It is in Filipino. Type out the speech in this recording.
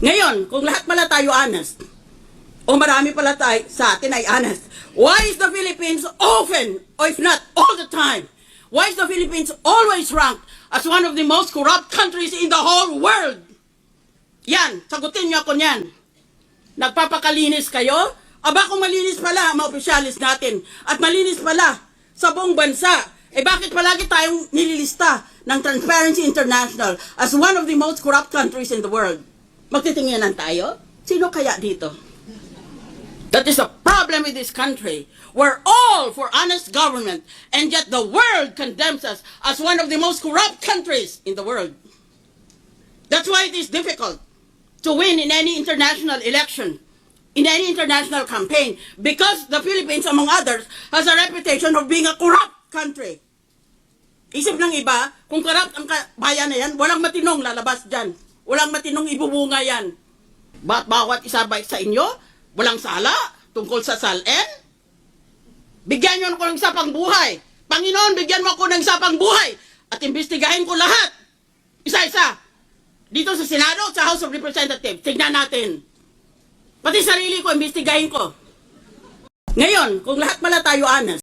Ngayon, kung lahat pala tayo honest, o marami pala tayo sa atin ay honest, why is the Philippines often, or if not all the time, why is the Philippines always ranked as one of the most corrupt countries in the whole world? Yan, sagutin niyo ako niyan. Nagpapakalinis kayo? Aba kung malinis pala ang mga opisyalis natin at malinis pala sa buong bansa, eh bakit palagi tayong nililista ng Transparency International as one of the most corrupt countries in the world? Magtitinginan tayo? Sino kaya dito? That is a problem with this country. We're all for honest government, and yet the world condemns us as one of the most corrupt countries in the world. That's why it is difficult to win in any international election, in any international campaign, because the Philippines, among others, has a reputation of being a corrupt country. Isip ng iba, kung corrupt ang bayan na yan, walang matinong lalabas dyan. Walang matinong ibubunga yan. Bawat isa ba sa inyo, walang sala tungkol sa SALN? Bigyan niyo ako ng sapang buhay. Panginoon, bigyan mo ako ng sapang buhay at imbestigahin ko lahat. Isa-isa. Dito sa Senado, sa House of Representatives, tignan natin. Pati sarili ko, imbestigahin ko. Ngayon, kung lahat pala tayo honest,